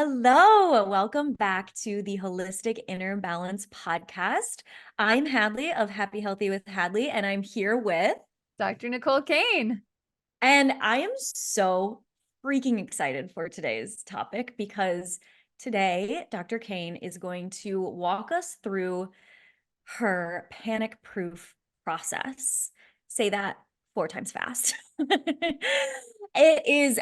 Hello, welcome back to the Holistic Inner Balance podcast. I'm Hadlee of Happy Healthy with Hadlee, and I'm here with, Dr. Nicole Cain. and I am so freaking excited for today's topic because today Dr. Cain is going to walk us through her panic-proof process. Say that 4 times fast. It is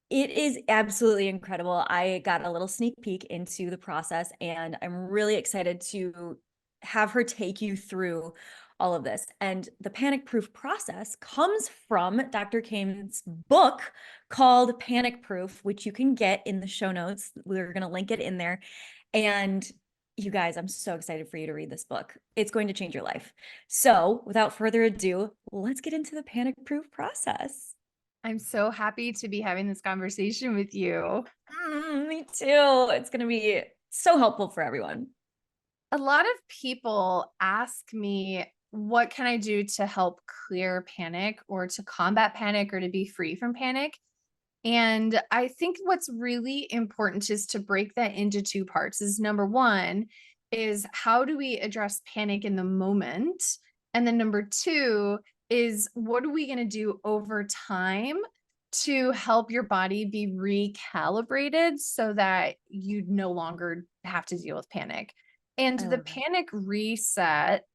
It is absolutely incredible. I got a little sneak peek into the process, and I'm really excited to have her take you through all of this. And the panic proof process comes from Dr. Kane's book called Panic Proof, which you can get in the show notes. We're going to link it in there. And you guys, I'm so excited for you to read this book. It's going to change your life. So, without further ado, let's get into the panic proof process. I'm so happy to be having this conversation with you. Me too. It's going to be so helpful for everyone. A lot of people ask me, what can I do to help clear panic or to combat panic or to be free from panic? And I think what's really important is to break that into two parts. Is number one is how do we address panic in the moment? And then number two is what are we going to do over time to help your body be recalibrated so that you no longer have to deal with panic. And I the love it. panic reset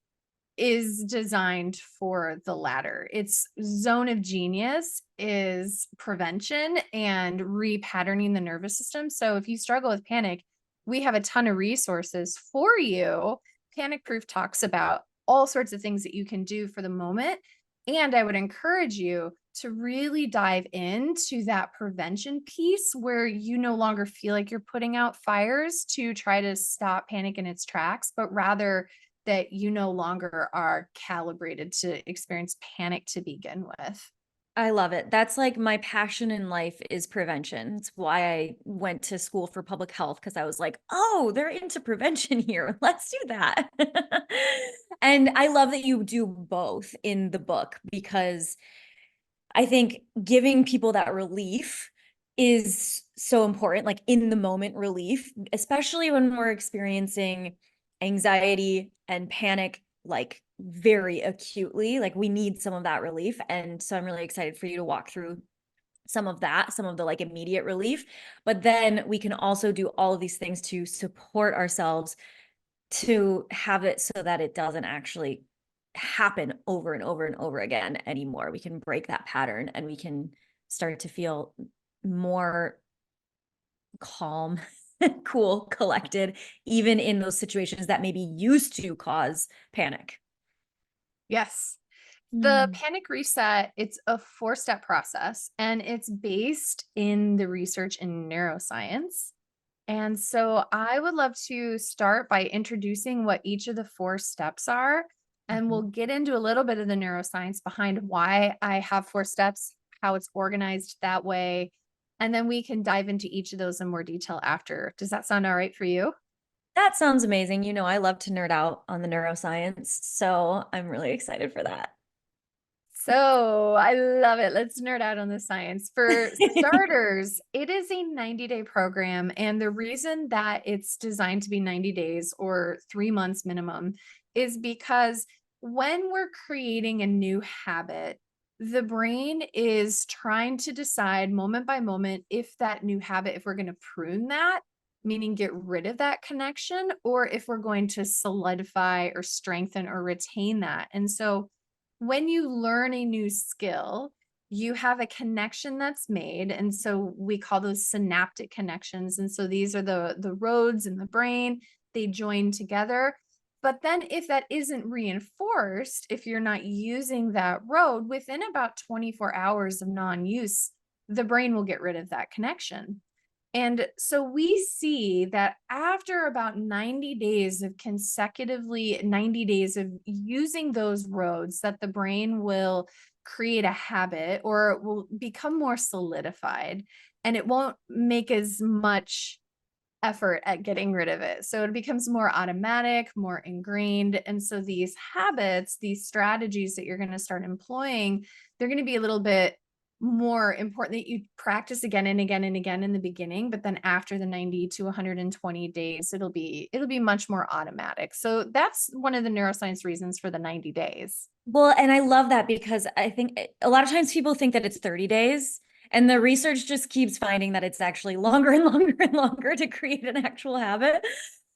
is designed for the latter. Its zone of genius is prevention and repatterning the nervous system. So if you struggle with panic, we have a ton of resources for you. Panic Proof talks about all sorts of things that you can do for the moment. And I would encourage you to really dive into that prevention piece where you no longer feel like you're putting out fires to try to stop panic in its tracks, but rather that you no longer are calibrated to experience panic to begin with. I love it. That's like my passion in life is prevention. It's why I went to school for public health because I was like, oh, they're into prevention here. Let's do that. And I love that you do both in the book because I think giving people that relief is so important, like in the moment relief, especially when we're experiencing anxiety and panic, like very acutely. Like we need some of that relief. And so I'm really excited for you to walk through some of that, some of the like immediate relief. But then we can also do all of these things to support ourselves to have it so that it doesn't actually happen over and over and over again anymore. We can break that pattern and we can start to feel more calm, cool, collected, even in those situations that maybe used to cause panic. Yes. The Mm. panic reset, it's a 4-step process and it's based in the research in neuroscience. And so I would love to start by introducing what each of the 4 steps are. And we'll Mhm. get into a little bit of the neuroscience behind why I have 4 steps, how it's organized that way. And then we can dive into each of those in more detail after. Does that sound all right for you? That sounds amazing. You know, I love to nerd out on the neuroscience, so I'm really excited for that. So I love it. Let's nerd out on the science. For starters, it is a 90-day program. And the reason that it's designed to be 90 days or 3 months minimum is because when we're creating a new habit, the brain is trying to decide moment by moment if that new habit, if we're going to prune that, meaning get rid of that connection, or if we're going to solidify or strengthen or retain that. And so when you learn a new skill, you have a connection that's made. And so we call those synaptic connections. And so these are the roads in the brain, they join together. But then if that isn't reinforced, if you're not using that road within about 24 hours of non-use, the brain will get rid of that connection. And so we see that after about 90 days of consecutively 90 days of using those roads, that the brain will create a habit or it will become more solidified and it won't make as much effort at getting rid of it. So it becomes more automatic, more ingrained. And so these habits, these strategies that you're going to start employing, they're going to be a little bit more important that you practice again and again and again in the beginning, but then after the 90 to 120 days, it'll be much more automatic. So that's one of the neuroscience reasons for the 90 days. Well, and I love that because I think a lot of times people think that it's 30 days, and the research just keeps finding that it's actually longer and longer and longer to create an actual habit.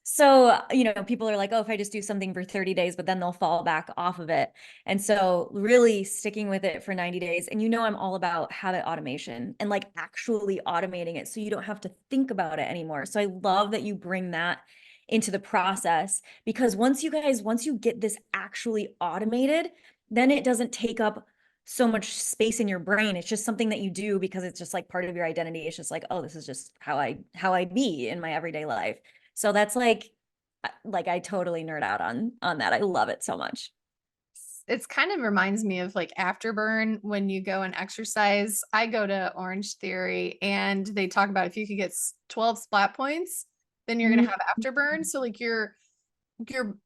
So, people are like, oh, if I just do something for 30 days, but then they'll fall back off of it. And so really sticking with it for 90 days. And I'm all about habit automation and like actually automating it so you don't have to think about it anymore. So I love that you bring that into the process, because once you get this actually automated, then it doesn't take up so much space in your brain. It's just something that you do because it's just like part of your identity. It's just like, oh, this is just how I be in my everyday life. So that's like I totally nerd out on that. I love it so much. It's kind of reminds me of like afterburn when you go and exercise. I go to Orange Theory and they talk about if you could get 12 splat points, then you're going to have afterburn. So like you're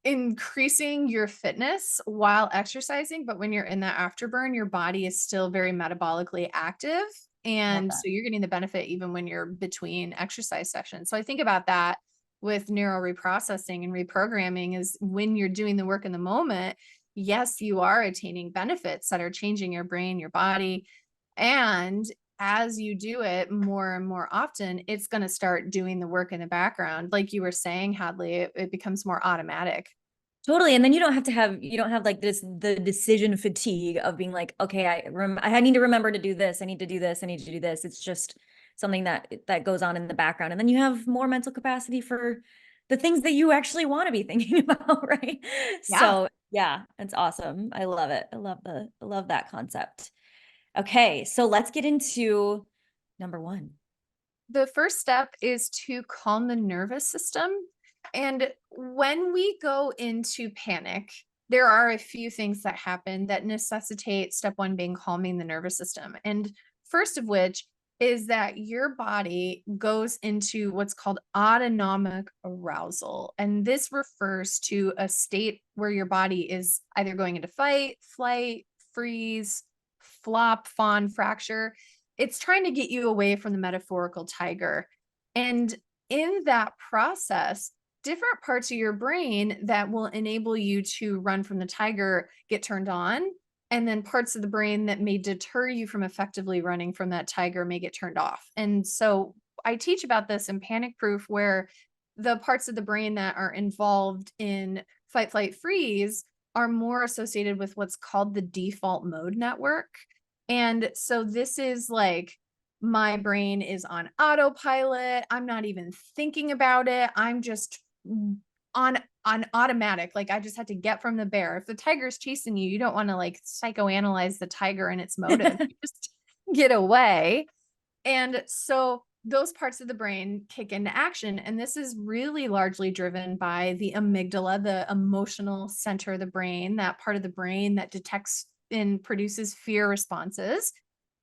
increasing your fitness while exercising, but when you're in that afterburn, your body is still very metabolically active. And so you're getting the benefit even when you're between exercise sessions. So I think about that with neuro reprocessing and reprogramming is when you're doing the work in the moment, yes, you are attaining benefits that are changing your brain, your body. And as you do it more and more often, it's going to start doing the work in the background. Like you were saying, Hadley, it becomes more automatic. Totally. And then you don't have like the decision fatigue of being like, okay, I need to remember to do this. I need to do this. I need to do this. It's just something that goes on in the background. And then you have more mental capacity for the things that you actually want to be thinking about, right? Yeah. So yeah, it's awesome. I love it. I love that concept. Okay, so let's get into number one. The first step is to calm the nervous system. And when we go into panic, there are a few things that happen that necessitate step one being calming the nervous system. And first of which is that your body goes into what's called autonomic arousal. And this refers to a state where your body is either going into fight, flight, freeze, flop, fawn, fracture. It's trying to get you away from the metaphorical tiger. And in that process, different parts of your brain that will enable you to run from the tiger get turned on. And then parts of the brain that may deter you from effectively running from that tiger may get turned off. And so I teach about this in Panic Proof, where the parts of the brain that are involved in fight, flight, freeze are more associated with what's called the default mode network. And so this is like my brain is on autopilot. I'm not even thinking about it. I'm just on automatic. Like I just had to get from the bear. If the tiger's chasing you, you don't want to like psychoanalyze the tiger and its motive. You just get away. And so those parts of the brain kick into action. And this is really largely driven by the amygdala, the emotional center of the brain, that part of the brain that detects and produces fear responses,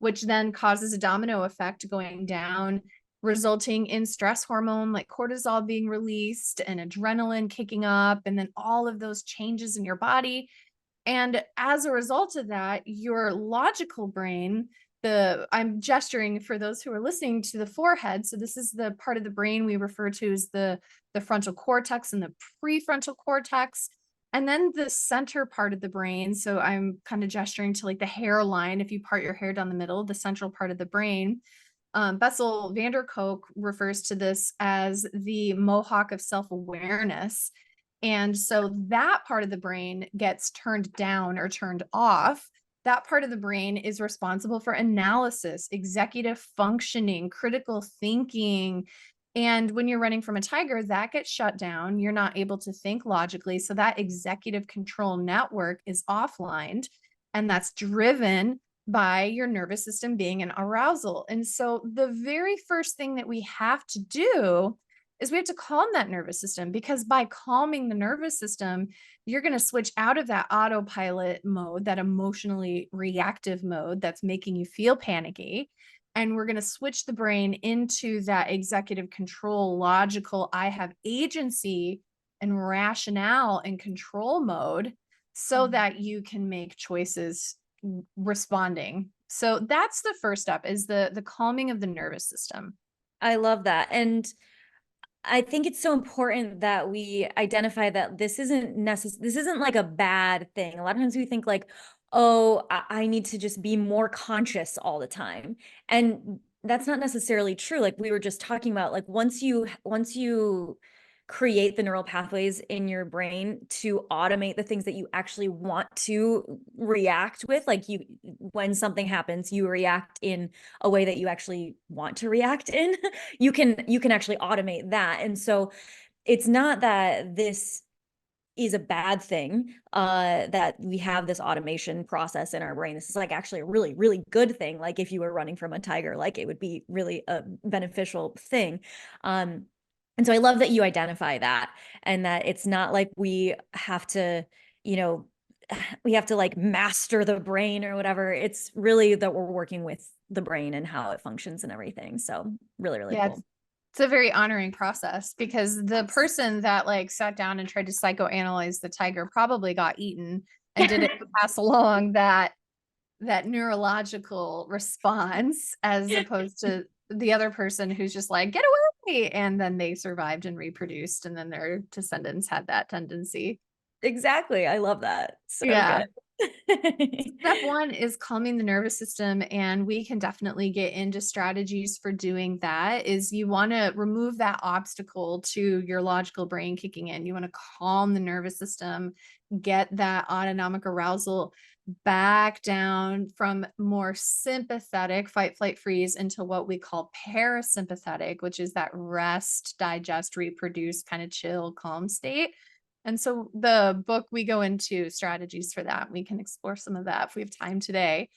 which then causes a domino effect going down, resulting in stress hormone like cortisol being released and adrenaline kicking up, and then all of those changes in your body. And as a result of that, your logical brain, I'm gesturing for those who are listening to the forehead. So this is the part of the brain we refer to as the frontal cortex and the prefrontal cortex. And then the center part of the brain. So I'm kind of gesturing to like the hairline. If you part your hair down the middle, the central part of the brain. Bessel van der Kolk refers to this as the mohawk of self-awareness. And so that part of the brain gets turned down or turned off. That part of the brain is responsible for analysis, executive functioning, critical thinking. And when you're running from a tiger, that gets shut down. You're not able to think logically. So that executive control network is offline, and that's driven by your nervous system being in arousal. And so the very first thing that we have to do is we have to calm that nervous system, because by calming the nervous system, you're going to switch out of that autopilot mode, that emotionally reactive mode that's making you feel panicky. And we're going to switch the brain into that executive control, logical, I have agency and rationale and control mode, so that you can make choices responding So that's the first step, is the calming of the nervous system. I love that. And I think it's so important that we identify that this isn't like a bad thing. A lot of times we think like, oh, I need to just be more conscious all the time. And that's not necessarily true. Like we were just talking about, like once you create the neural pathways in your brain to automate the things that you actually want to react with, like you, when something happens, you react in a way that you actually want to react in. You can actually automate that. And so it's not that this is a bad thing, that we have this automation process in our brain. This is like actually a really, really good thing. Like if you were running from a tiger, like it would be really a beneficial thing. And so I love that you identify that, and that it's not like we have to, you know, we have to like master the brain or whatever. It's really that we're working with the brain and how it functions and everything. So really, really Yeah, cool. it's a very honoring process, because the person that like sat down and tried to psychoanalyze the tiger probably got eaten and did it to pass along that neurological response, as opposed to the other person who's just like, get away. And then they survived and reproduced, and then their descendants had that tendency. Exactly. I love that. So Yeah. good. Step one is calming the nervous system, and we can definitely get into strategies for doing that. Is you want to remove that obstacle to your logical brain kicking in. You want to calm the nervous system, get that autonomic arousal back down from more sympathetic fight, flight, freeze into what we call parasympathetic, which is that rest, digest, reproduce, kind of chill, calm state. And so the book, we go into strategies for that. We can explore some of that if we have time today.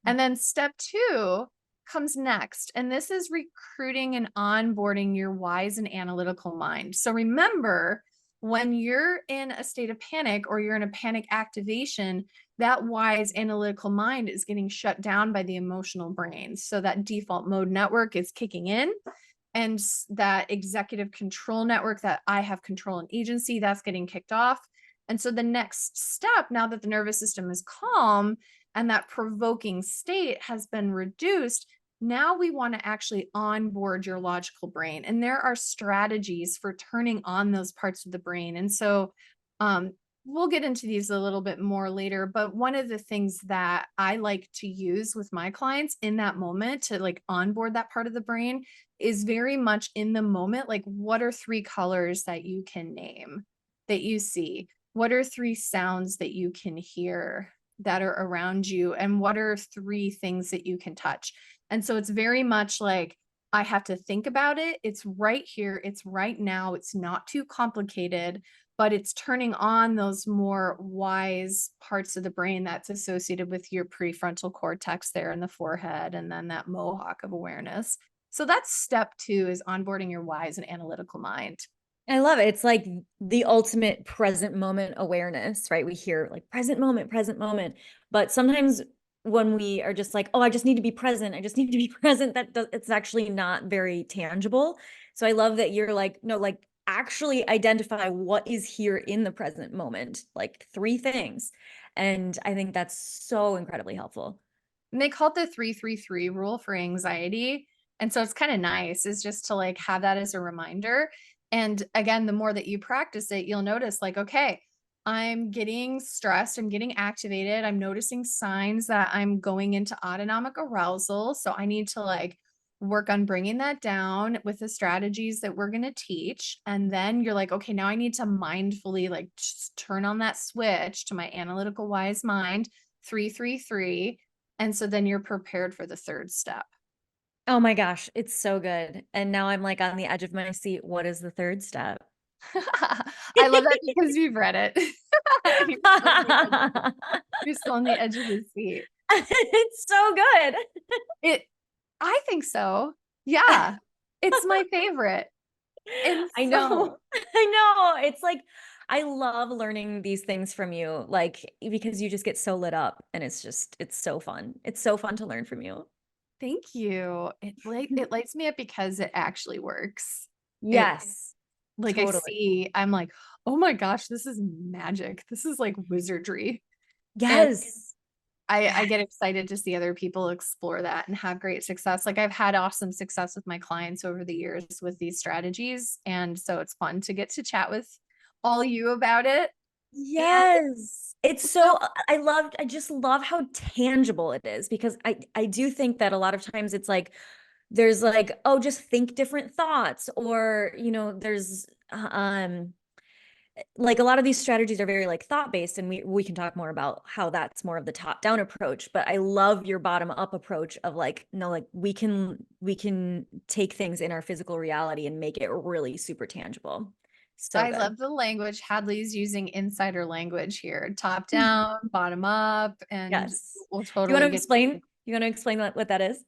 And then step two comes next. And this is recruiting and onboarding your wise and analytical mind. So remember, when you're in a state of panic or you're in a panic activation, that wise analytical mind is getting shut down by the emotional brain. So that default mode network is kicking in, and that executive control network, that I have control and agency, that's getting kicked off. And so the next step, now that the nervous system is calm and that provoking state has been reduced, now we want to actually onboard your logical brain. And there are strategies for turning on those parts of the brain. And so um, we'll get into these a little bit more later, but one of the things that I like to use with my clients in that moment to like onboard that part of the brain is very much in the moment. Like, what are three colors that you can name, that you see? What are three sounds that you can hear that are around you? And what are three things that you can touch? And so it's very much like, I have to think about it. It's right here. It's right now. It's not too complicated, but it's turning on those more wise parts of the brain that's associated with your prefrontal cortex there in the forehead, and then that mohawk of awareness. So that's step two, is onboarding your wise and analytical mind. I love it. It's like the ultimate present moment awareness, right? We hear like present moment. But sometimes when we are just like, oh, I just need to be present, I just need to be present, it's actually not very tangible. So I love that you're like, no, like actually identify what is here in the present moment, like three things. And I think that's so incredibly helpful. And they call it the 333 rule for anxiety. And so it's kind of nice, is just to like have that as a reminder. And again, the more that you practice it, you'll notice like, okay, I'm getting stressed, I'm getting activated, I'm noticing signs that I'm going into autonomic arousal. So I need to like work on bringing that down with the strategies that we're going to teach. And then you're like, okay, now I need to mindfully like just turn on that switch to my analytical wise mind, 333. And so then you're prepared for the third step. Oh my gosh, it's so good. And now I'm like on the edge of my seat. What is the third step? I love that because you've read it. You're still on the edge of the seat. It's so good. It, I think so. Yeah. It's my favorite. And I so know. I know. It's like I love learning these things from you, like because you just get so lit up and it's so fun. It's so fun to learn from you. thank you. It lights me up because it actually works. It, Yes, like, totally. I'm like, oh my gosh, this is magic. This is like wizardry. And Yes. I get excited to see other people explore that and have great success. Like I've had awesome success with my clients over the years with these strategies. And so it's fun to get to chat with all you about it. And Yes. It's so so I just love how tangible it is, because I do think that a lot of times it's like there's like, oh, just think different thoughts, or there's like a lot of these strategies are very like thought based, and we can talk more about how that's more of the top down approach, but I love your bottom up approach of like, no, like we can take things in our physical reality and make it really super tangible. So I good. love the language. Hadley's using insider language here, top down, bottom up, and Yes. we'll Do you want totally to get explain? You want to explain what that is?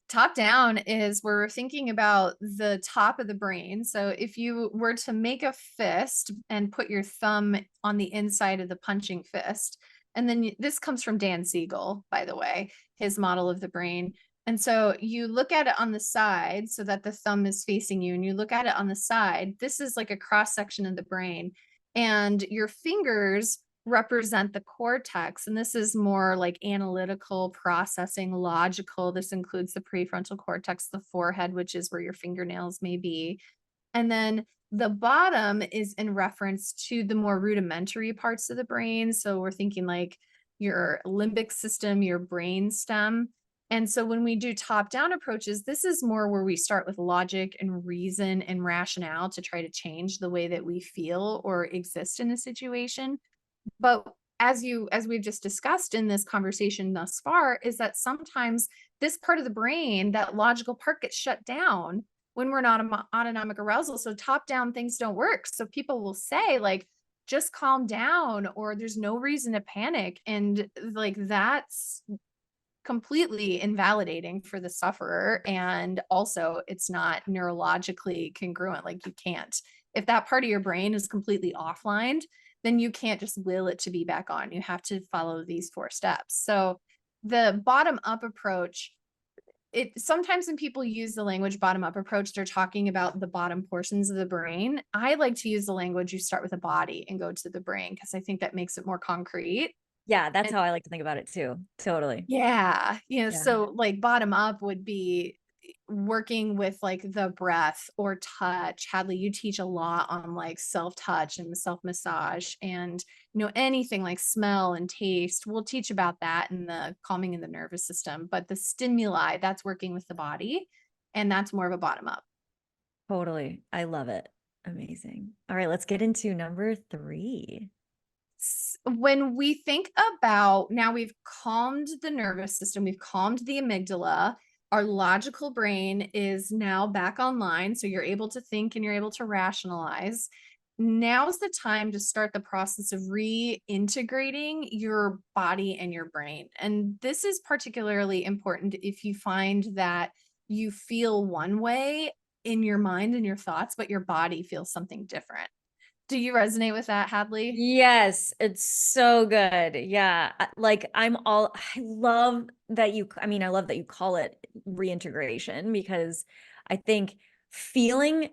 top down is we're thinking about the top of the brain. So if you were to make a fist and put your thumb on the inside of the punching fist, and then this comes from Dan Siegel, by the way, his model of the brain. And so you look at it on the side so that the thumb is facing you, and you look at it on the side. This is like a cross section of the brain, and your fingers represent the cortex. And this is more like analytical, processing, logical. This includes the prefrontal cortex, the forehead, which is where your fingernails may be. And then the bottom is in reference to the more rudimentary parts of the brain. So we're thinking like your limbic system, your brain stem. And so when we do top down approaches, this is more where we start with logic and reason and rationale to try to change the way that we feel or exist in a situation. But as we've just discussed in this conversation thus far, is that sometimes this part of the brain, that logical part, gets shut down when we're not autonomic arousal. So top down things don't work. So people will say like, just calm down, or there's no reason to panic. And like that's completely invalidating for the sufferer. And also it's not neurologically congruent. Like you can't, if that part of your brain is completely offline, then you can't just will it to be back on. You have to follow these 4 steps. So the bottom up approach, it sometimes when people use the language bottom up approach, they're talking about the bottom portions of the brain. I like to use the language, you start with the body and go to the brain, because I think that makes it more concrete. Yeah, that's And how I like to think about it too. Totally. yeah, Yeah. so like bottom up would be working with like the breath or touch. Hadley, you teach a lot on like self-touch and self-massage, and anything like smell and taste. We'll teach about that in the calming in the nervous system, but the stimuli, that's working with the body, and that's more of a bottom up. Totally. I love it. Amazing. All right, let's get into number 3. When we think about, now we've calmed the nervous system, we've calmed the amygdala, our logical brain is now back online. So you're able to think and you're able to rationalize. Now's the time to start the process of reintegrating your body and your brain. And this is particularly important if you find that you feel one way in your mind and your thoughts, but your body feels something different. Do you resonate with that, Hadley? Yes, it's so good. Yeah. Like I love that I love that you call it reintegration, because I think feeling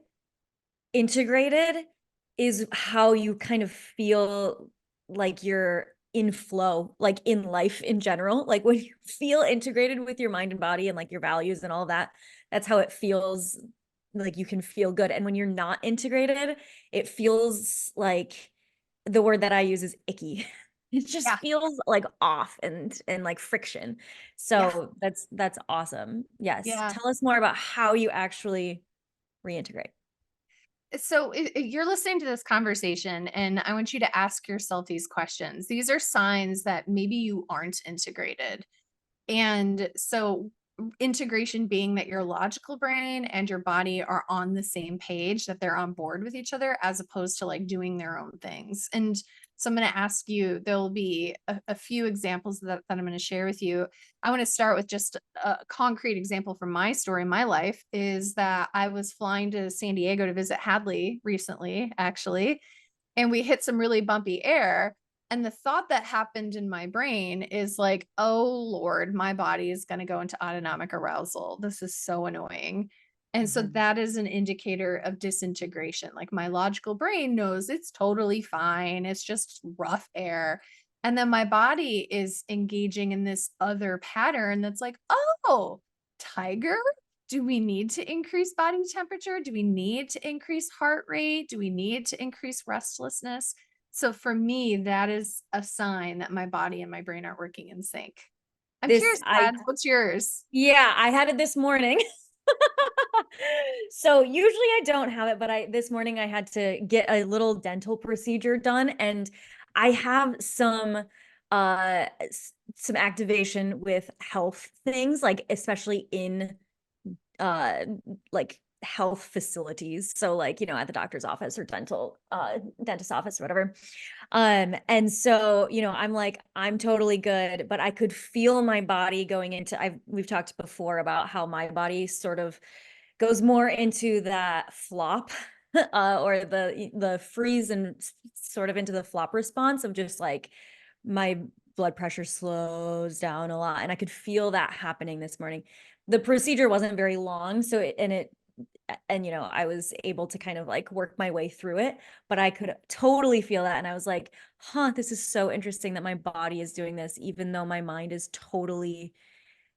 integrated is how you kind of feel like you're in flow, like in life in general. Like when you feel integrated with your mind and body and like your values and all that, that's how it feels, like you can feel good. And when you're not integrated, it feels like, the word that I use is icky. It just Yeah. feels like off and like friction. Yeah. So that's awesome. Yes. Yeah. Tell us more about how you actually reintegrate. So you're listening to this conversation, and I want you to ask yourself these questions. These are signs that maybe you aren't integrated. And so integration being that your logical brain and your body are on the same page, that they're on board with each other, as opposed to like doing their own things. And so I'm going to ask you, there'll be a few examples that I'm going to share with you. I want to start with just a concrete example from my story. My life is that I was flying to San Diego to visit Hadley recently, actually, and we hit some really bumpy air. And the thought that happened in my brain is like, oh Lord, my body is going to go into autonomic arousal. This is so annoying. And so Mhm. that is an indicator of disintegration. Like my logical brain knows it's totally fine. It's just rough air. And then my body is engaging in this other pattern that's like, oh, tiger, do we need to increase body temperature? Do we need to increase heart rate? Do we need to increase restlessness? So for me, that is a sign that my body and my brain are working in sync. I'm This, curious, Dad, what's yours? yeah, I had it this morning. So usually I don't have it, but this morning I had to get a little dental procedure done, and I have some activation with health things, like especially in uh like health facilities. So like, at the doctor's office or dentist office or whatever. And so, I'm like, I'm totally good, but I could feel my body going into, we've talked before about how my body sort of goes more into that flop, or the freeze, and sort of into the flop response of just like my blood pressure slows down a lot. And I could feel that happening this morning. The procedure wasn't very long, so I was able to kind of like work my way through it, but I could totally feel that. And I was like, huh, this is so interesting that my body is doing this, even though my mind is totally,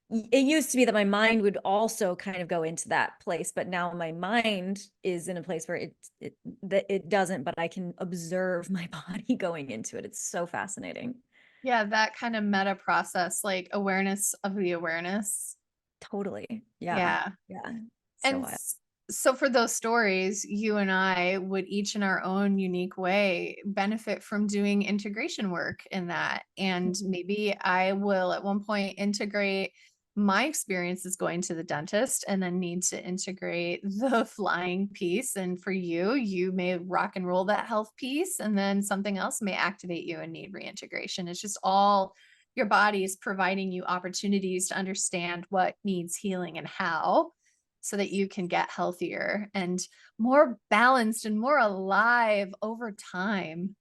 it used to be that my mind would also kind of go into that place, but now my mind is in a place where it doesn't, but I can observe my body going into it. It's so fascinating. Yeah, that kind of meta process, like awareness of the awareness. Totally. Yeah. Yeah. Yeah. So And wild. so for those stories, you and I would each in our own unique way benefit from doing integration work in that. And maybe I will at one point integrate my experiences going to the dentist and then need to integrate the flying piece. And for you, you may rock and roll that health piece, and then something else may activate you and need reintegration. It's just all your body is providing you opportunities to understand what needs healing and how, so that you can get healthier and more balanced and more alive over time.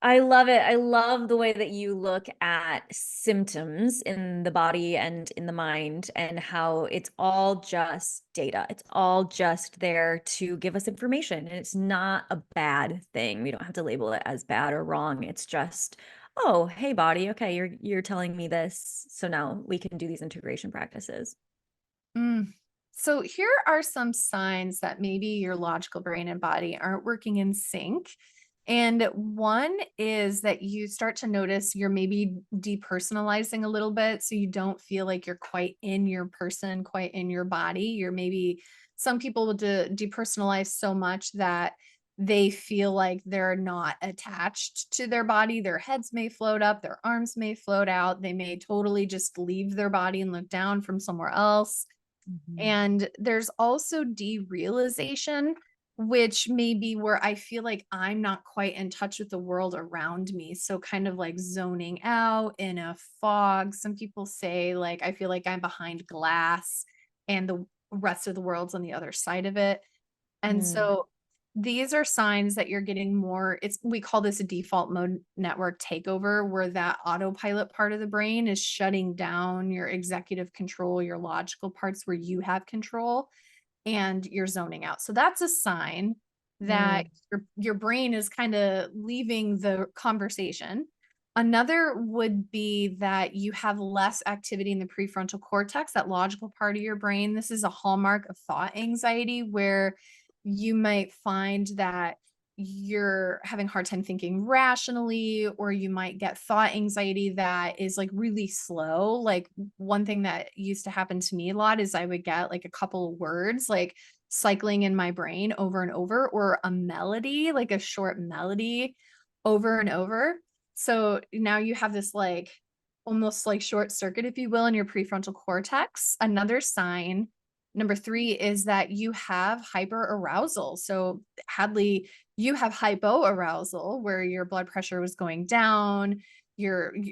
I love it. I love the way that you look at symptoms in the body and in the mind, and how it's all just data. It's all just there to give us information. And it's not a bad thing. We don't have to label it as bad or wrong. It's just, oh, hey body, okay, you're telling me this. So now we can do these integration practices. Mm. So here are some signs that maybe your logical brain and body aren't working in sync. And one is that you start to notice you're maybe depersonalizing a little bit. So you don't feel like you're quite in your person, quite in your body. You're maybe, some people will depersonalize so much that they feel like they're not attached to their body. Their heads may float up, their arms may float out. They may totally just leave their body and look down from somewhere else. Mhm. And there's also derealization, which may be where I feel like I'm not quite in touch with the world around me. So kind of like zoning out in a fog. Some people say like I feel like I'm behind glass and the rest of the world's on the other side of it. And Mm. so these are signs that you're getting more, it's, we call this a default mode network takeover, where that autopilot part of the brain is shutting down your executive control, your logical parts where you have control, and you're zoning out. So that's a sign that Mm. your brain is kind of leaving the conversation. Another would be that you have less activity in the prefrontal cortex, that logical part of your brain. This is a hallmark of thought anxiety, where you might find that you're having a hard time thinking rationally, or you might get thought anxiety that is like really slow. Like one thing that used to happen to me a lot is I would get like a couple of words like cycling in my brain over and over, or a melody, like a short melody over and over. So now you have this like almost like short circuit, if you will, in your prefrontal cortex. Another sign, number three, is that you have hyperarousal. So, Hadlee, you have hypoarousal, where your blood pressure was going down,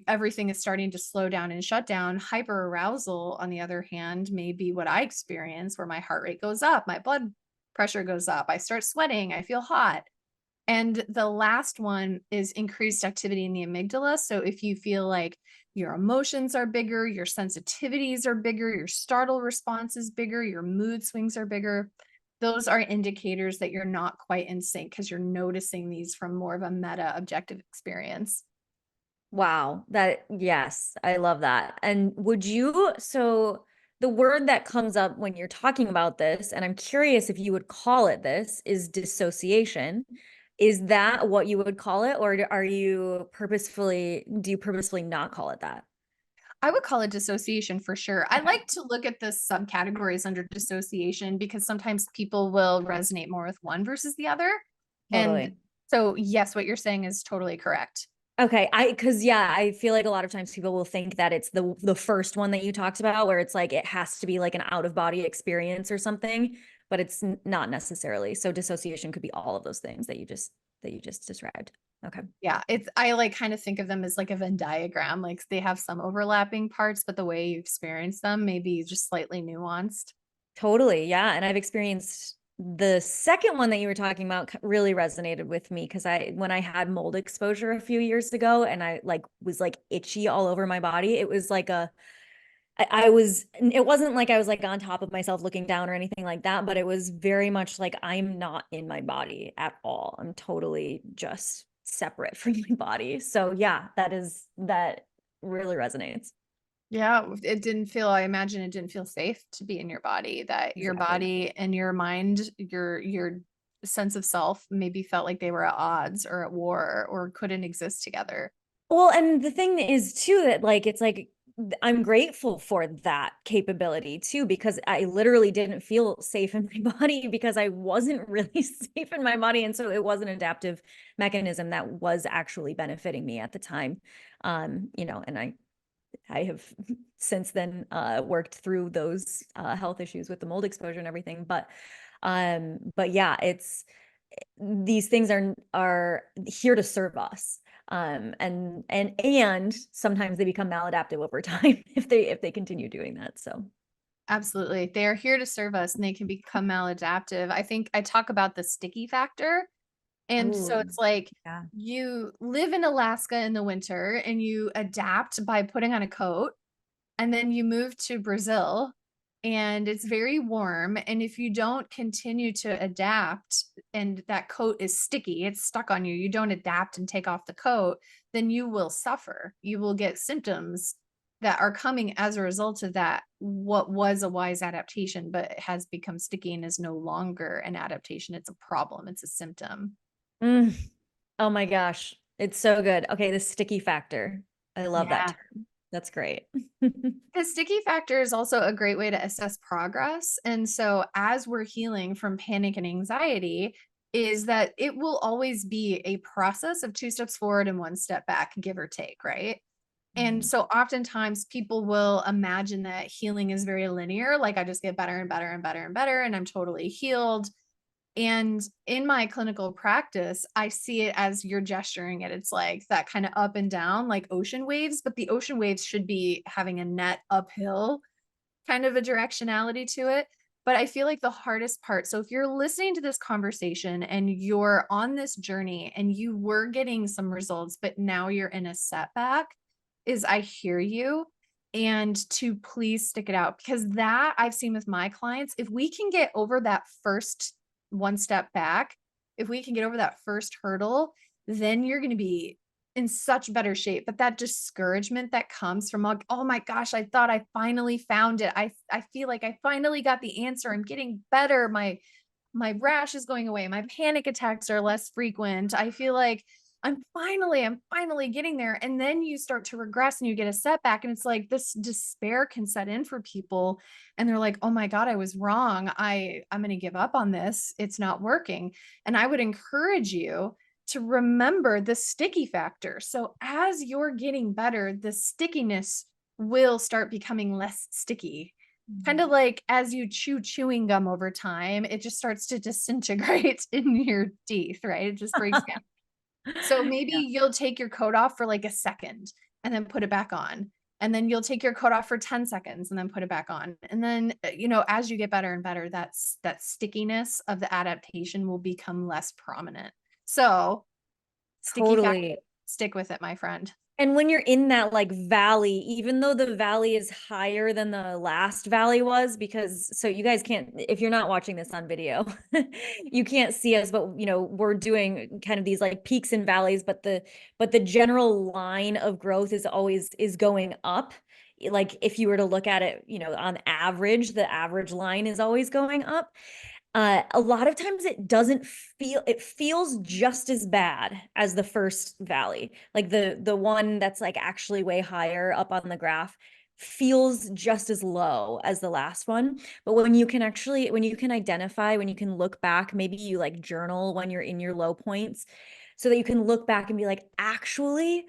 everything is starting to slow down and shut down. Hyperarousal, on the other hand, may be what I experience, where my heart rate goes up, my blood pressure goes up, I start sweating, I feel hot. And the last one is increased activity in the amygdala. So if you feel like your emotions are bigger, your sensitivities are bigger, your startle response is bigger, your mood swings are bigger, those are indicators that you're not quite in sync, because you're noticing these from more of a meta objective experience. Wow. Yes, I love that. And so the word that comes up when you're talking about this, and I'm curious if you would call it this, is dissociation. Is that what you would call it, or do you purposefully not call it that? I would call it dissociation for sure. I Okay. like to look at the subcategories under dissociation because sometimes people will resonate more with one versus the other. And Totally. so, yes, what you're saying is totally correct. Okay, cause yeah, I feel like a lot of times people will think that it's the first one that you talked about where it's like it has to be like an out of body experience or something, but it's not necessarily. So dissociation could be all of those things that you just described. Okay. Yeah, I like kind of think of them as like a Venn diagram. Like they have some overlapping parts, but the way you experience them may be just slightly nuanced. Totally. Yeah, and I've experienced the second one that you were talking about really resonated with me because when I had mold exposure a few years ago and I like was like itchy all over my body, it was like it wasn't like I was like on top of myself looking down or anything like that, but it was very much like I'm not in my body at all. I'm totally just separate from my body. So yeah, that really resonates. Yeah, I imagine it didn't feel safe to be in your body, that your Exactly. body and your mind, your sense of self maybe felt like they were at odds or at war or couldn't exist together. Well, and the thing is too that like it's like I'm grateful for that capability too because I literally didn't feel safe in my body because I wasn't really safe in my body and so it was an adaptive mechanism that was actually benefiting me at the time. And I have since then worked through those health issues with the mold exposure and everything, but yeah, it's these things are here to serve us. And sometimes they become maladaptive over time if they continue doing that. So Absolutely. They are here to serve us and they can become maladaptive. I think I talk about the sticky factor. And so oh it's like yeah. you live in Alaska in the winter and you adapt by putting on a coat. And then you move to Brazil and it's very warm. And if you don't continue to adapt and that coat is sticky, it's stuck on you, you don't adapt and take off the coat, then you will suffer. You will get symptoms that are coming as a result of that. What was a wise adaptation, but has become sticky and is no longer an adaptation. It's a problem, it's a symptom. Mm. Oh my gosh, it's so good. Okay, the sticky factor, I love that Yeah. term. That's great. The sticky factor is also a great way to assess progress. And so, as we're healing from panic and anxiety, is that it will always be a process of two steps forward and one step back, give or take, right? And Mhm. so, oftentimes, people will imagine that healing is very linear, like I just get better and better and better and better, and I'm totally healed. And in my clinical practice, I see it as you're gesturing it. It's like that kind of up and down, like ocean waves, but the ocean waves should be having a net uphill kind of a directionality to it. But I feel like the hardest part, so if you're listening to this conversation and you're on this journey and you were getting some results, but now you're in a setback, is I hear you and to please stick it out because that I've seen with my clients, if we can get over that first one step back, if we can get over that first hurdle, then you're going to be in such better shape. But that discouragement that comes from like, oh my gosh, I thought I finally found it. I feel like I finally got the answer. I'm getting better. My rash is going away. My panic attacks are less frequent. I feel like I'm finally getting there. And then you start to regress and you get a setback. And it's like this despair can set in for people. And they're like, oh my God, I was wrong. I'm going to give up on this. It's not working. And I would encourage you to remember the sticky factor. So as you're getting better, the stickiness will start becoming less sticky. Kind of Mhm. like as you chew chewing gum over time, it just starts to disintegrate in your teeth, right? It just breaks down. So maybe Yeah, you'll take your coat off for like a second and then put it back on. And then you'll take your coat off for 10 seconds and then put it back on. And then, as you get better and better, that stickiness of the adaptation will become less prominent. So sticky factor, totally. stick with it, my friend. And when you're in that like valley, even though the valley is higher than the last valley was, because so you guys can't, if you're not watching this on video, you can't see us, but we're doing kind of these like peaks and valleys, but the general line of growth is going up. Like if you were to look at it, on average, the average line is always going up. A lot of times it feels just as bad as the first valley. Like the one that's like actually way higher up on the graph feels just as low as the last one. But when you can identify, when you can look back, maybe you like journal when you're in your low points so that you can look back and be like, actually,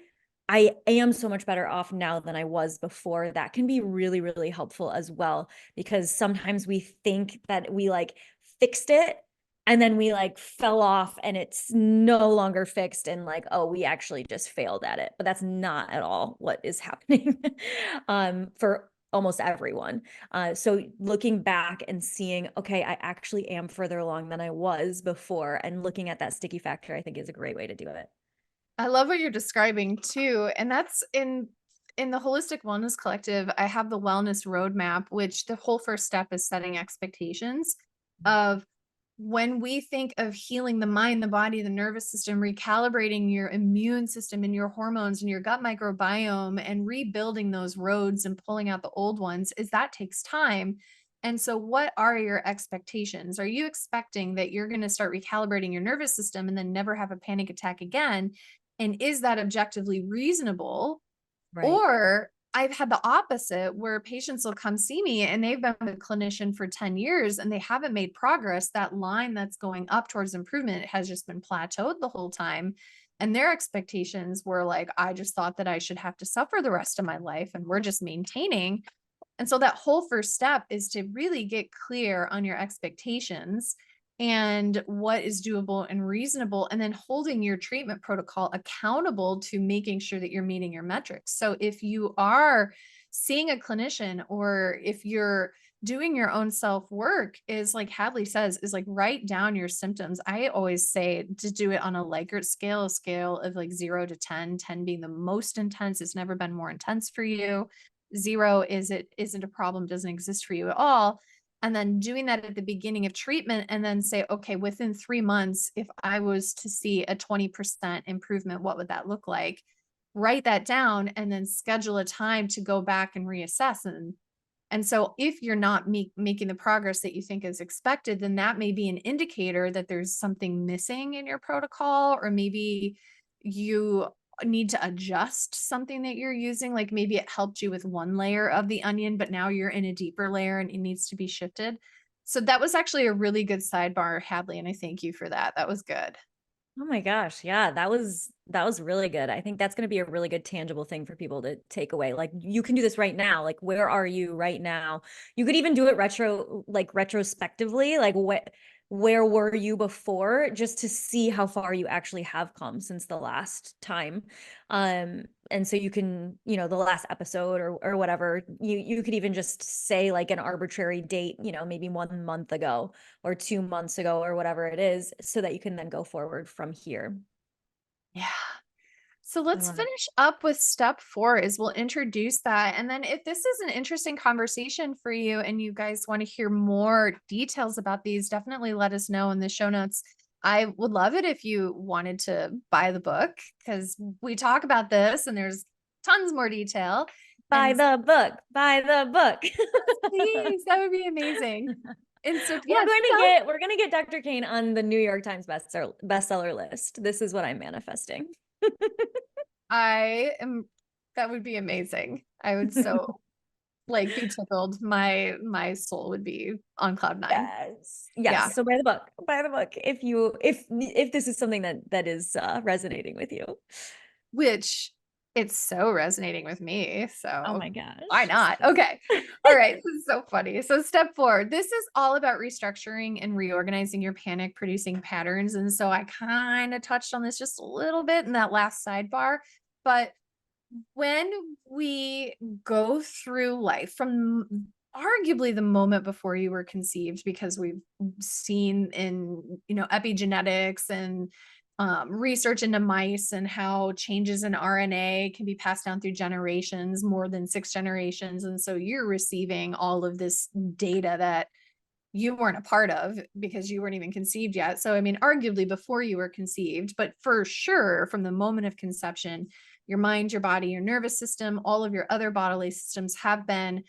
I am so much better off now than I was before. That can be really, really helpful as well, because sometimes we think that we like fixed it and then we like fell off and it's no longer fixed and like, oh, we actually just failed at it. But that's not at all what is happening for almost everyone. So looking back and seeing, okay, I actually am further along than I was before, and looking at that sticky factor, I think is a great way to do it. I love what you're describing too. And that's in the Holistic Wellness Collective, I have the wellness roadmap, which the whole first step is setting expectations of when we think of healing the mind, the body, the nervous system, recalibrating your immune system and your hormones and your gut microbiome and rebuilding those roads and pulling out the old ones, is that takes time. And so what are your expectations? Are you expecting that you're going to start recalibrating your nervous system and then never have a panic attack again? And is that objectively reasonable? Right. Or I've had the opposite where patients will come see me and they've been with a clinician for 10 years and they haven't made progress. That line that's going up towards improvement has just been plateaued the whole time. And their expectations were like, I just thought that I should have to suffer the rest of my life and we're just maintaining. And so that whole first step is to really get clear on your expectations and what is doable and reasonable, and then holding your treatment protocol accountable to making sure that you're meeting your metrics. So if you are seeing a clinician or if you're doing your own self work, is like Hadlee says, is like write down your symptoms. I always say to do it on a Likert scale, a scale of like 0 to 10, 10 being the most intense. It's never been more intense for you. 0 is it isn't a problem, doesn't exist for you at all. And then doing that at the beginning of treatment, and then say, okay, within 3 months, if I was to see a 20% improvement, what would that look like? Write that down and then schedule a time to go back and reassess. And so if you're not making the progress that you think is expected, then that may be an indicator that there's something missing in your protocol, or maybe you need to adjust something that you're using. Like maybe it helped you with one layer of the onion, but now you're in a deeper layer and it needs to be shifted. So that was actually a really good sidebar, Hadlee, and I thank you for that. That was good. Oh my gosh. Yeah, that was really good. I think that's going to be a really good tangible thing for people to take away. Like you can do this right now. Like where are you right now? You could even do it retrospectively, like where were you before, just to see how far you actually have come since the last time. And so you can, the last episode or whatever, you could even just say like an arbitrary date, maybe 1 month ago or 2 months ago or whatever it is, so that you can then go forward from here. Yeah. So I let's love it. finish up with step 4 is we'll introduce that. And then if this is an interesting conversation for you and you guys want to hear more details about these, definitely let us know in the show notes. I would love it if you wanted to buy the book, because we talk about this and there's tons more detail. Buy And the book, buy the book. please, that would be amazing. And so, yeah, We're going to get Dr. Cain on the New York Times bestseller list. This is what I'm manifesting. that would be amazing. I would so like be tickled. My soul would be on cloud 9. Yes. Yeah. Yes. So buy the book. Buy the book if this is something that is resonating with you. Which it's so resonating with me. Oh So my why gosh. not? Okay. All right. This is so funny. So step 4, this is all about restructuring and reorganizing your panic producing patterns. And so I kind of touched on this just a little bit in that last sidebar, but when we go through life from arguably the moment before you were conceived, because we've seen in, epigenetics and research into mice and how changes in RNA can be passed down through generations, more than 6 generations. And so you're receiving all of this data that you weren't a part of because you weren't even conceived yet. So, I mean, arguably before you were conceived, but for sure from the moment of conception, your mind, your body, your nervous system, all of your other bodily systems have been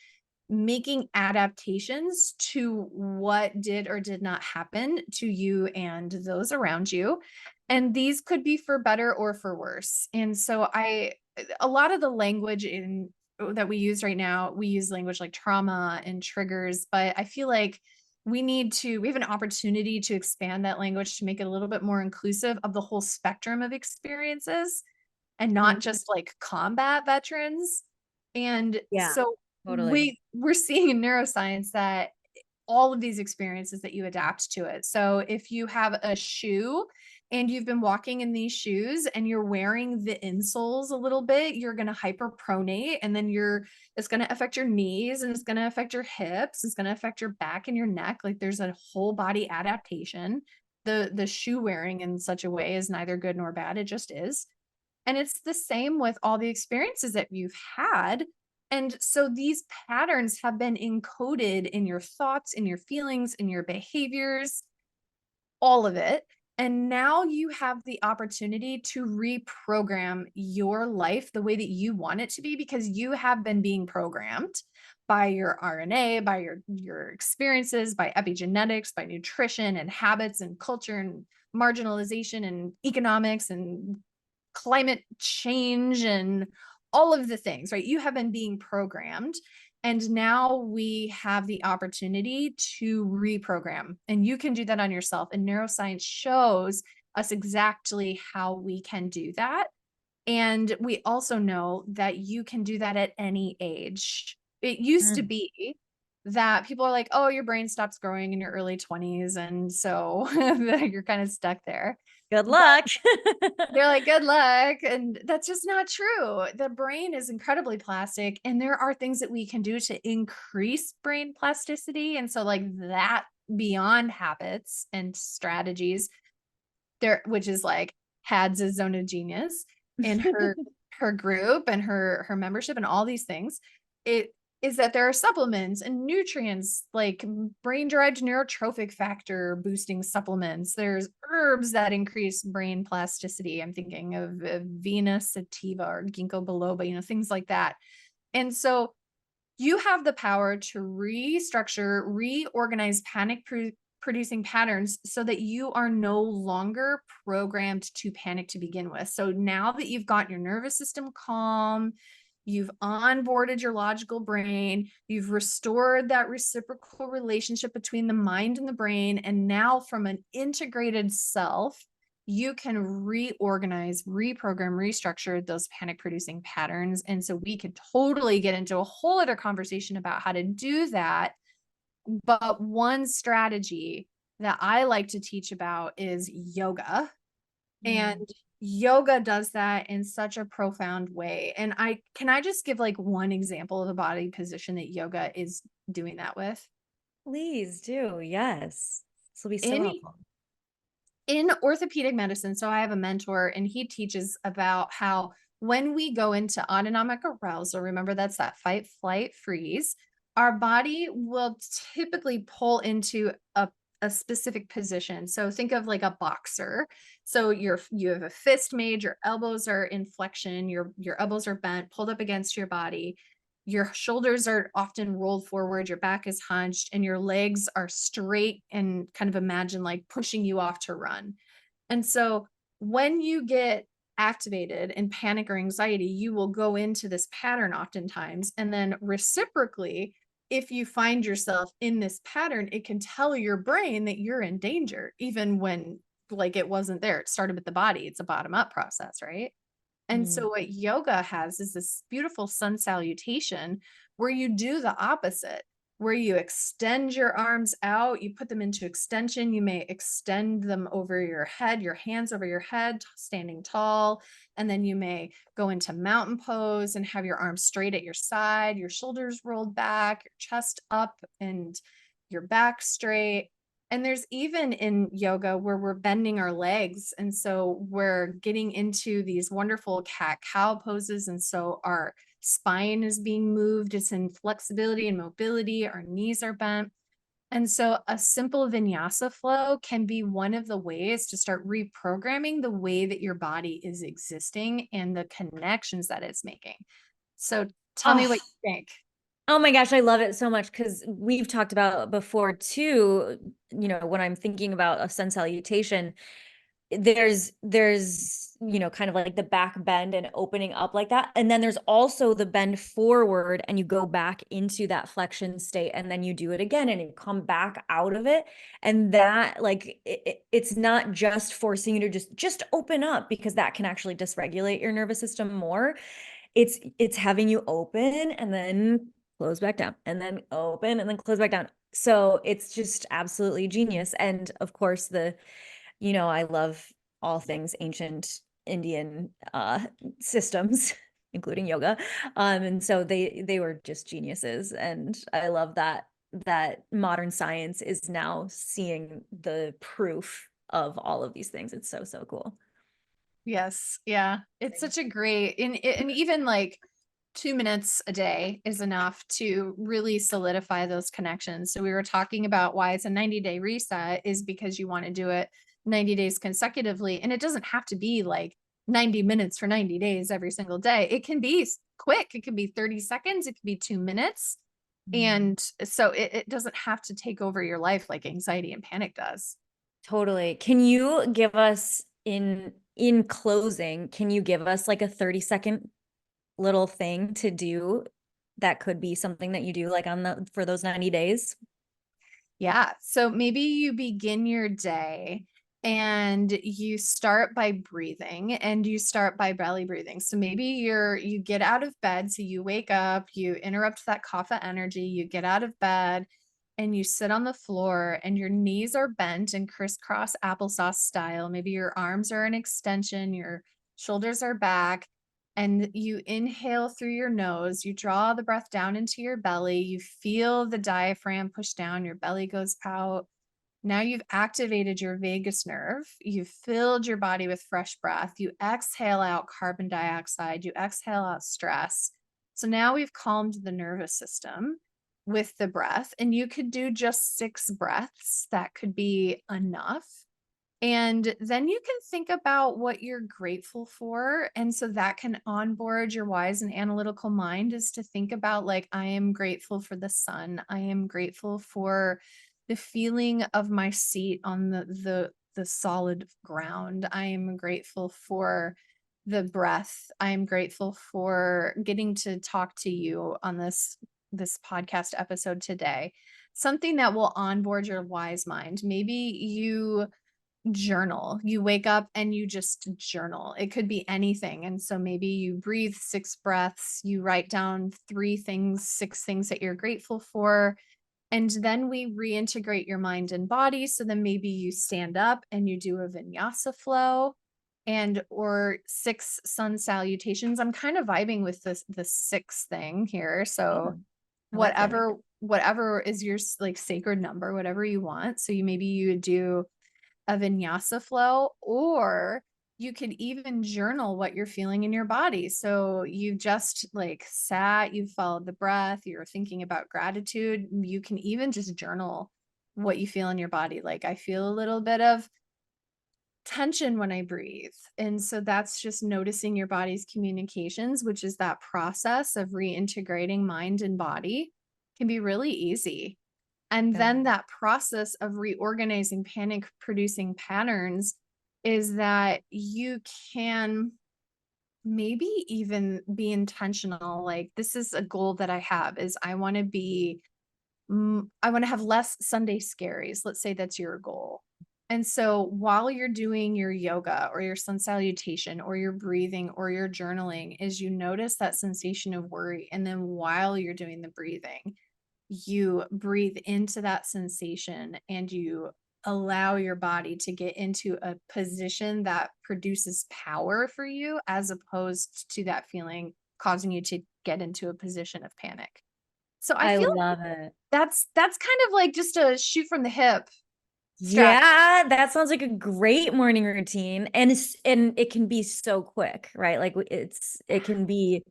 making adaptations to what did or did not happen to you and those around you. And these could be for better or for worse. And so a lot of the language in that we use right now, we use language like trauma and triggers, but I feel like we have an opportunity to expand that language to make it a little bit more inclusive of the whole spectrum of experiences and not Mhm. just like combat veterans. And Yeah, so totally. we're seeing in neuroscience that all of these experiences that you adapt to it. So if you have a shoe and you've been walking in these shoes and you're wearing the insoles a little bit, you're going to hyperpronate, and then it's going to affect your knees, and it's going to affect your hips. It's going to affect your back and your neck. Like there's a whole body adaptation. The shoe wearing in such a way is neither good nor bad. It just is. And it's the same with all the experiences that you've had. And so these patterns have been encoded in your thoughts, in your feelings, in your behaviors, all of it. And now you have the opportunity to reprogram your life the way that you want it to be, because you have been being programmed by your RNA, by your experiences, by epigenetics, by nutrition and habits and culture and marginalization and economics and climate change and all of the things, right? You have been being programmed. And now we have the opportunity to reprogram. And you can do that on yourself. And neuroscience shows us exactly how we can do that. And we also know that you can do that at any age. It used to Mm. be that people are like, oh, your brain stops growing in your early 20s. And so you're kind of stuck there. Good luck. They're like, good luck. And that's just not true. The brain is incredibly plastic, and there are things that we can do to increase brain plasticity. And so, like, that beyond habits and strategies, which is like Had's a zone of genius in her group and her membership and all these things. It is that there are supplements and nutrients like brain derived neurotrophic factor boosting supplements. There's herbs that increase brain plasticity. I'm thinking of Vena sativa or ginkgo biloba, things like that. And so you have the power to restructure, reorganize panic producing patterns so that you are no longer programmed to panic to begin with. So now that you've got your nervous system calm, you've onboarded your logical brain, you've restored that reciprocal relationship between the mind and the brain, and now from an integrated self, you can reorganize, reprogram, restructure those panic producing patterns. And so we could totally get into a whole other conversation about how to do that. But one strategy that I like to teach about is yoga. Mm. And yoga does that in such a profound way. And I just give like one example of a body position that yoga is doing that with? Please do. Yes. This will be so In helpful. in orthopedic medicine, so I have a mentor and he teaches about how when we go into autonomic arousal, remember that's that fight, flight, freeze, our body will typically pull into a specific position. So think of like a boxer. So you have a fist made, your elbows are in flexion, your elbows are bent, pulled up against your body. Your shoulders are often rolled forward, your back is hunched, and your legs are straight, and kind of imagine like pushing you off to run. And so when you get activated in panic or anxiety, you will go into this pattern oftentimes. And then reciprocally, if you find yourself in this pattern, it can tell your brain that you're in danger, even when like it wasn't there. It started with the body. It's a bottom up process, right? And so Mm. what yoga has is this beautiful sun salutation where you do the opposite, where you extend your arms out, you put them into extension. You may extend them over your head, your hands over your head, standing tall. And then you may go into mountain pose and have your arms straight at your side, your shoulders rolled back, your chest up, and your back straight. And there's even in yoga where we're bending our legs. And so we're getting into these wonderful cat-cow poses. And so our spine is being moved. It's in flexibility and mobility. Our knees are bent. And so a simple vinyasa flow can be one of the ways to start reprogramming the way that your body is existing and the connections that it's making. So tell me Oh, what you think. oh my gosh, I love it so much because we've talked about before too, when I'm thinking about a sun salutation, there's kind of like the back bend and opening up like that, and then there's also the bend forward and you go back into that flexion state, and then you do it again and you come back out of it. And that, like, it's not just forcing you to just open up, because that can actually dysregulate your nervous system more. It's having you open and then close back down, and then open and then close back down. So it's just absolutely genius. And of course, I love all things ancient Indian systems, including yoga. And so they were just geniuses. And I love that modern science is now seeing the proof of all of these things. It's so, so cool. Yes. Yeah. It's such a great, and even like 2 minutes a day is enough to really solidify those connections. So we were talking about why it's a 90-day reset is because you want to do it 90 days consecutively. And it doesn't have to be like 90 minutes for 90 days every single day. It can be quick. It can be 30 seconds. It can be 2 minutes. And so it doesn't have to take over your life like anxiety and panic does. Totally. Can you give us in closing, can you give us like a 30-second little thing to do that could be something that you do like for those 90 days? Yeah. So maybe you begin your day and you start by breathing, and you start by belly breathing. So maybe you get out of bed. So you wake up, you interrupt that kapha energy, you get out of bed and you sit on the floor and your knees are bent and crisscross applesauce style. Maybe your arms are an extension, your shoulders are back, and you inhale through your nose, you draw the breath down into your belly, you feel the diaphragm push down, your belly goes out. Now you've activated your vagus nerve, you've filled your body with fresh breath, you exhale out carbon dioxide, you exhale out stress. So now we've calmed the nervous system with the breath, and you could do just 6 breaths. That could be enough. And then you can think about what you're grateful for. And so that can onboard your wise and analytical mind, is to think about, like, I am grateful for the sun. I am grateful for the feeling of my seat on the solid ground. I am grateful for the breath. I am grateful for getting to talk to you on this podcast episode today. Something that will onboard your wise mind. Maybe you journal. You wake up and you just journal. It could be anything. And so maybe you breathe 6 breaths, you write down 3 things, 6 things that you're grateful for. And then we reintegrate your mind and body. So then maybe you stand up and you do a vinyasa flow and or 6 sun salutations. I'm kind of vibing with the 6 thing here. So Yeah, I like it. whatever is your like sacred number, whatever you want. So maybe you do a vinyasa flow, or you could even journal what you're feeling in your body. So you've just like sat, you've followed the breath, you're thinking about gratitude. You can even just journal what you feel in your body. Like, I feel a little bit of tension when I breathe. And so that's just noticing your body's communications, which is that process of reintegrating mind and body, can be really easy. And Yeah. then that process of reorganizing panic producing patterns is that you can maybe even be intentional. Like, this is a goal that I have, is I want to have less Sunday scaries. Let's say that's your goal. And so while you're doing your yoga or your sun salutation or your breathing or your journaling, is you notice that sensation of worry. And then while you're doing the breathing, you breathe into that sensation and you allow your body to get into a position that produces power for you, as opposed to that feeling causing you to get into a position of panic. So I I feel love it. that's kind of like just a shoot from the hip strategy. Yeah, that sounds like a great morning routine. And it can be so quick, right? Like it can be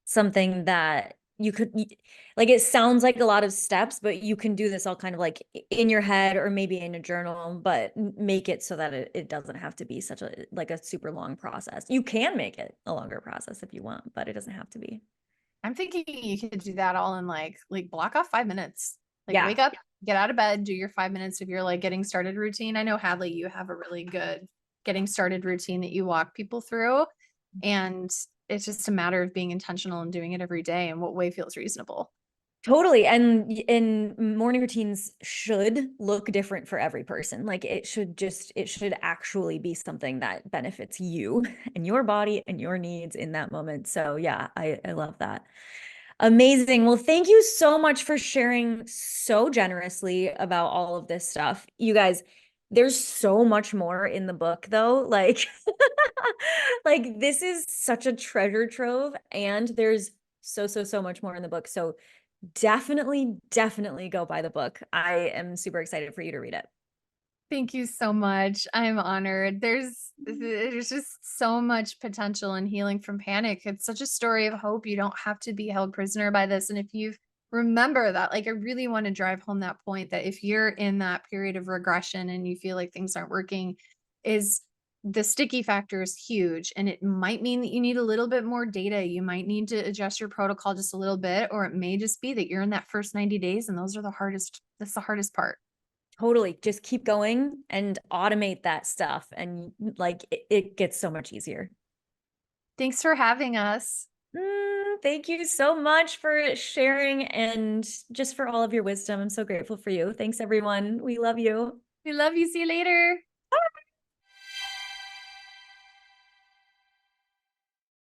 something that you could like it sounds like a lot of steps, but you can do this all kind of like in your head or maybe in a journal, but make it so that it doesn't have to be such a like a super long process. You can make it a longer process if you want, but it doesn't have to be. I'm thinking you could do that all in like block off 5 minutes. Like Yeah. wake up, get out of bed, do your 5 minutes of your like getting started routine. I know Hadley, you have a really good getting started routine that you walk people through. And it's just a matter of being intentional and doing it every day and what way feels reasonable. Totally. And morning routines should look different for every person. Like it should actually be something that benefits you and your body and your needs in that moment. So yeah, I love that. Amazing. Well, thank you so much for sharing so generously about all of this stuff. You guys, there's so much more in the book though. Like, like this is such a treasure trove and there's so much more in the book. So definitely go buy the book. I am super excited for you to read it. Thank you so much. I'm honored. There's just so much potential in healing from panic. It's such a story of hope. You don't have to be held prisoner by this. And if you remember that, like I really want to drive home that point that if you're in that period of regression and you feel like things aren't working, is the sticky factor is huge. And it might mean that you need a little bit more data. You might need to adjust your protocol just a little bit, or it may just be that you're in that first 90 days and that's the hardest part. Totally. Just keep going and automate that stuff. And like it gets so much easier. Thanks for having us. Thank you so much for sharing and just for all of your wisdom. I'm so grateful for you. Thanks, everyone. We love you. We love you. See you later.